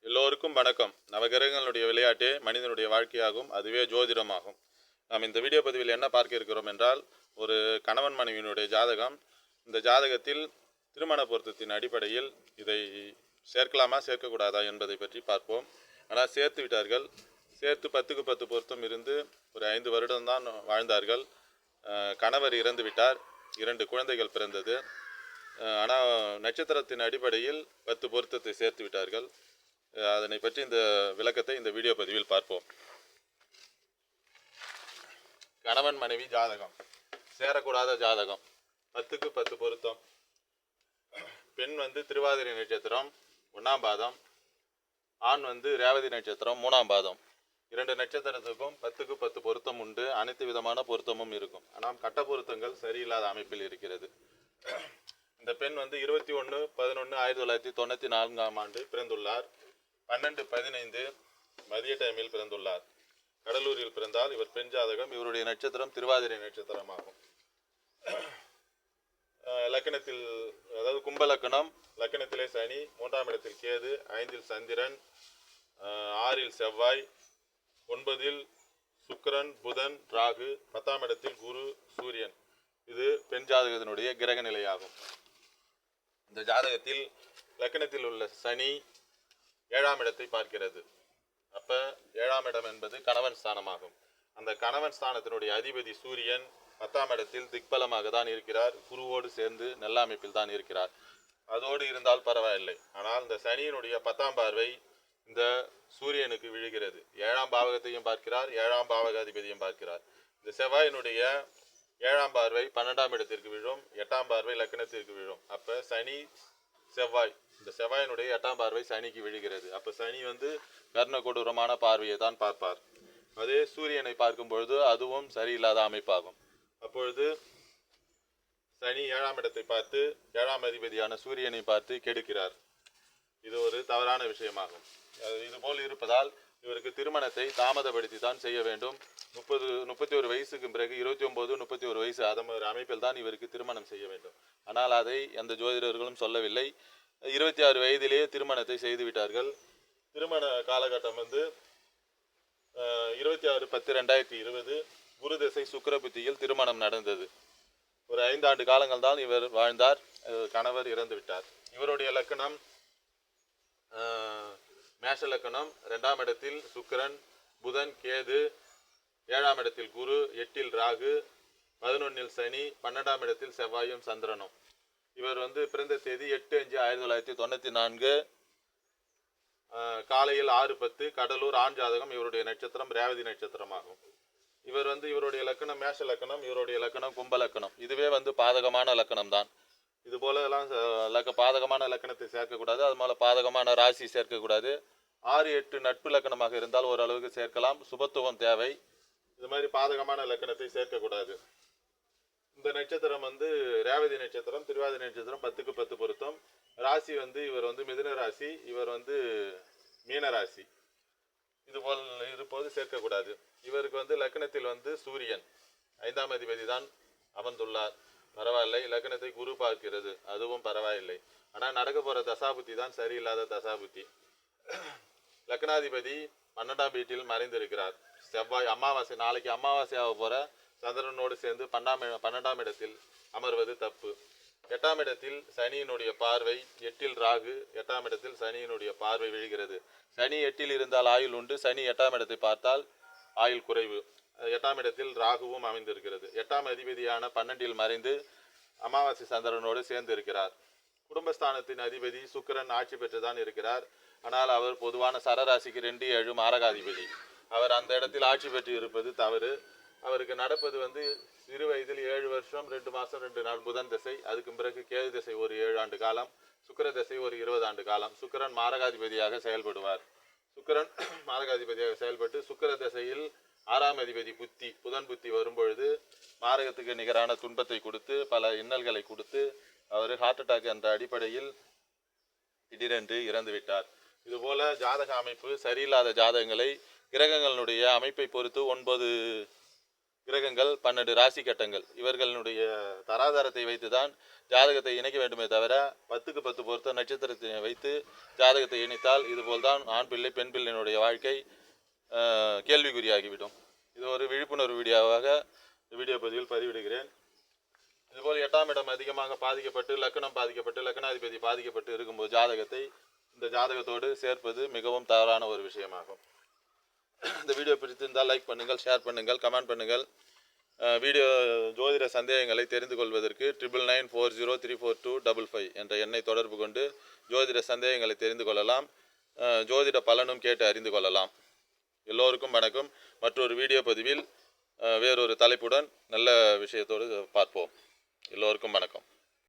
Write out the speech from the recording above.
எல்லோருக்கும் வணக்கம். நவகிரகங்களுடைய விளையாட்டே மனிதனுடைய வாழ்க்கையாகும். அதுவே ஜோதிடமாகும். நாம் இந்த வீடியோ பதிவில் என்ன பார்க்க இருக்கிறோம் என்றால், ஒரு கணவன் மனைவியினுடைய ஜாதகம். இந்த ஜாதகத்தில் திருமண பொருத்தத்தின் அடிப்படையில் இதை சேர்க்கலாமா சேர்க்கக்கூடாதா என்பதை பற்றி பார்ப்போம். ஆனால் சேர்த்து விட்டார்கள். சேர்த்து 10க்கு 10 பொருத்தம் இருந்து ஒரு 5 வருடம்தான் வாழ்ந்தார்கள். கணவர் இறந்து விட்டார். 2 குழந்தைகள் பிறந்தது. ஆனால் நட்சத்திரத்தின் அடிப்படையில் 10 பொருத்தத்தை சேர்த்து விட்டார்கள். அதனை பற்றி இந்த விளக்கத்தை இந்த வீடியோ பதிவில் பார்ப்போம். கணவன் மனைவி ஜாதகம், சேரக்கூடாத ஜாதகம், 10க்கு 10 பொருத்தம். பெண் திருவாதிரை நட்சத்திரம் 1ஆம் பாதம், ஆண் ரேவதி நட்சத்திரம் 3ஆம் பாதம். 2 நட்சத்திரத்துக்கும் 10க்கு 10 பொருத்தம் உண்டு. அனைத்து விதமான பொருத்தமும் இருக்கும். ஆனால் கட்ட பொருத்தங்கள் சரியில்லாத அமைப்பில் இருக்கிறது. இந்த பெண் 21/11/1994ஆம் ஆண்டு பிறந்துள்ளார். 12-15 மதிய டைமில் பிறந்துள்ளார். கடலூரில் பிறந்தால் இவர் பெண் ஜாதகம். இவருடைய நட்சத்திரம் திருவாதிரை நட்சத்திரமாகும். லக்கணத்தில், அதாவது கும்ப லக்கணம், லக்கணத்திலே சனி, 3ஆம் இடத்தில் கேது, 5இல் சந்திரன், 6இல் செவ்வாய், 9இல் சுக்கிரன், புதன், ராகு, 10ஆம் இடத்தில் குரு, சூரியன். இது பெண் ஜாதகத்தினுடைய கிரக நிலையாகும். இந்த ஜாதகத்தில் லக்கணத்தில் உள்ள சனி 7ஆம் இடத்தை பார்க்கிறது. அப்ப 7ஆம் இடம் என்பது கணவன் ஸ்தானமாகும். அந்த கணவன் ஸ்தானத்தினுடைய அதிபதி சூரியன் 10ஆம் இடத்தில் திக்பலமாக தான் இருக்கிறார். குருவோடு சேர்ந்து நல்ல அமைப்பில் தான் இருக்கிறார். அதோடு இருந்தால் பரவாயில்லை. ஆனால் இந்த சனியினுடைய 10ஆம் பார்வை இந்த சூரியனுக்கு விழுகிறது. 7ஆம் பாவகத்தையும் பார்க்கிறார், 7ஆம் பாவகாதிபதியும் பார்க்கிறார். இந்த செவ்வாயினுடைய 7ஆம் பார்வை 12ஆம் இடத்திற்கு விழும், 8ஆம் பார்வை லக்கணத்திற்கு விழும். அப்ப சனி செவ்வாய், இந்த செவ்வாயினுடைய 8ஆம் பார்வை சனிக்கு விழுகிறது. அப்ப சனி கர்ண கொடூரமான பார்வையை தான் பார்ப்பார். அதே சூரியனை பார்க்கும் பொழுது அதுவும் சரியில்லாத அமைப்பாகும். அப்பொழுது சனி 7ஆம் இடத்தை பார்த்து 7ஆம் அதிபதியான சூரியனை பார்த்து கெடுக்கிறார். இது ஒரு தவறான விஷயமாகும். இதுபோல் இருப்பதால் இவருக்கு திருமணத்தை தாமதப்படுத்தி தான் செய்ய வேண்டும். 31 வயசுக்கு பிறகு 29, 31 வயசு அதன் அமைப்பில் தான் இவருக்கு திருமணம் செய்ய வேண்டும். ஆனால் அதை எந்த ஜோதிடர்களும் சொல்லவில்லை. 26 வயதிலேயே திருமணத்தை செய்து விட்டார்கள். திருமண காலகட்டம் 26/10/2020 குரு திசை சுக்கிர புத்தியில் திருமணம் நடந்தது. ஒரு 5 ஆண்டு காலங்கள் தான் இவர் வாழ்ந்தார். கணவர் இறந்து விட்டார். இவருடைய லக்கணம் மேஷ லக்கணம், 2ஆம் இடத்தில் சுக்கிரன், புதன், கேது, 7ஆம் இடத்தில் குரு, 8இல் ராகு, 11இல் சனி, 12ஆம் இடத்தில் செவ்வாயும் சந்திரனும். இவர் பிறந்த தேதி 8/5/1994 காலையில் 6:10 கடலூர். ஆண் ஜாதகம். இவருடைய நட்சத்திரம் ரேவதி நட்சத்திரமாகும். இவர் இவருடைய லக்கணம் மேஷ லக்கணம், இவருடைய லக்கணம் கும்ப லக்கணம். இதுவே பாதகமான லக்கணம் தான். இது போலலாம் பாதகமான லக்கணத்தை சேர்க்கக்கூடாது. அது போல பாதகமான ராசி சேர்க்கக்கூடாது. 6, 8 நட்பு லக்கணமாக இருந்தால் ஓரளவுக்கு சேர்க்கலாம். சுபத்துவம் தேவை. இது மாதிரி பாதகமான லக்கணத்தை சேர்க்கக்கூடாது. இந்த நட்சத்திரம் ரேவதி நட்சத்திரம், திருவாதிரை நட்சத்திரம், 10க்கு 10 பொருத்தம். ராசி இவர் மிதுன ராசி, இவர் மீன ராசி. இதுபோல் இருப்போது சேர்க்கக்கூடாது. இவருக்கு லக்கணத்தில் சூரியன் 5ஆம் அதிபதி தான் அமர்ந்துள்ளார். பரவாயில்லை. லக்கணத்தை குரு பார்க்கிறது, அதுவும் பரவாயில்லை. ஆனால் நடக்க போற தசாபுத்தி தான் சரியில்லாத தசாபுத்தி. லக்னாதிபதி 12ஆம் வீட்டில் மறைந்திருக்கிறார். செவ்வாய் அமாவாசை, நாளைக்கு அமாவாசையாக போற சந்திரனோடு சேர்ந்து 12ஆம் இடத்தில் அமர்வது தப்பு. 8ஆம் இடத்தில் சனியினுடைய பார்வை, 8இல் ராகு, 8ஆம் இடத்தில் சனியினுடைய பார்வை விழுகிறது. சனி 8இல் இருந்தால் ஆயுள் உண்டு. சனி 8ஆம் இடத்தை பார்த்தால் ஆயுள் குறைவு. 8ஆம் இடத்தில் ராகுவும் அமைந்திருக்கிறது. 8ஆம் அதிபதியான 12இல் மறைந்து அமாவாசை சந்திரனோடு சேர்ந்து இருக்கிறார். குடும்பஸ்தானத்தின் அதிபதி சுக்கிரன் ஆட்சி பெற்றுதான் இருக்கிறார். ஆனால் அவர் பொதுவான சரராசிக்கு 2, 7 மாரகாதிபதி. அவர் அந்த இடத்தில் ஆட்சி பெற்று இருப்பது தவறு. அவருக்கு நடப்பது சிறு வயதில் 7 வருஷம் 2 மாதம் 2 நாள் புதன் திசை. அதுக்கு பிறகு கேது திசை ஒரு 7 ஆண்டு காலம், சுக்கிர திசை ஒரு 20 ஆண்டு காலம். சுக்கிரன் மாரகாதிபதியாக செயல்படுவார். சுக்கிரன் மாரகாதிபதியாக செயல்பட்டு சுக்கிர திசையில் 6ஆம் அதிபதி புத்தி, புதன் புத்தி வரும்பொழுது மாரகத்துக்கு நிகரான துன்பத்தை கொடுத்து பல இன்னல்களை கொடுத்து அவர் ஹார்ட் அட்டாக் என்ற அடிப்படையில் திடீரென்று இறந்து விட்டார். இதுபோல ஜாதக அமைப்பு சரியில்லாத ஜாதகங்களை கிரகங்களுடைய அமைப்பை பொறுத்து 9 கிரகங்கள், 12 ராசி கட்டங்கள் இவர்களுடைய தராதரத்தை வைத்து தான் ஜாதகத்தை இணைக்க வேண்டுமே தவிர 10க்கு 10 பொறுத்த நட்சத்திரத்தை வைத்து ஜாதகத்தை இணைத்தால் இதுபோல்தான் ஆண் பிள்ளை பெண் பிள்ளையினுடைய வாழ்க்கை கேள்விக்குறியாகிவிடும். இது ஒரு விழிப்புணர்வு வீடியோவாக வீடியோ பதிவில் பதிவிடுகிறேன். இதுபோல் 8ஆம் இடம் அதிகமாக பாதிக்கப்பட்டு லக்னம் பாதிக்கப்பட்டு லக்னாதிபதி பாதிக்கப்பட்டு இருக்கும்போது ஜாதகத்தை இந்த ஜாதகத்தோடு சேர்ப்பது மிகவும் தவறான ஒரு விஷயமாகும். இந்த வீடியோ பிடித்திருந்தால் லைக் பண்ணுங்கள், ஷேர் பண்ணுங்கள், கமெண்ட் பண்ணுங்கள். வீடியோ ஜோதிட சந்தேகங்களை தெரிந்து கொள்வதற்கு 9994034255 என்ற எண்ணை தொடர்பு கொண்டு ஜோதிட சந்தேகங்களை தெரிந்து கொள்ளலாம். ஜோதிட பலனும் கேட்டு அறிந்து கொள்ளலாம். எல்லோருக்கும் வணக்கம். மற்றொரு வீடியோ பதிவில் வேறொரு தலைப்புடன் நல்ல விஷயத்தோடு பார்ப்போம். எல்லோருக்கும் வணக்கம்.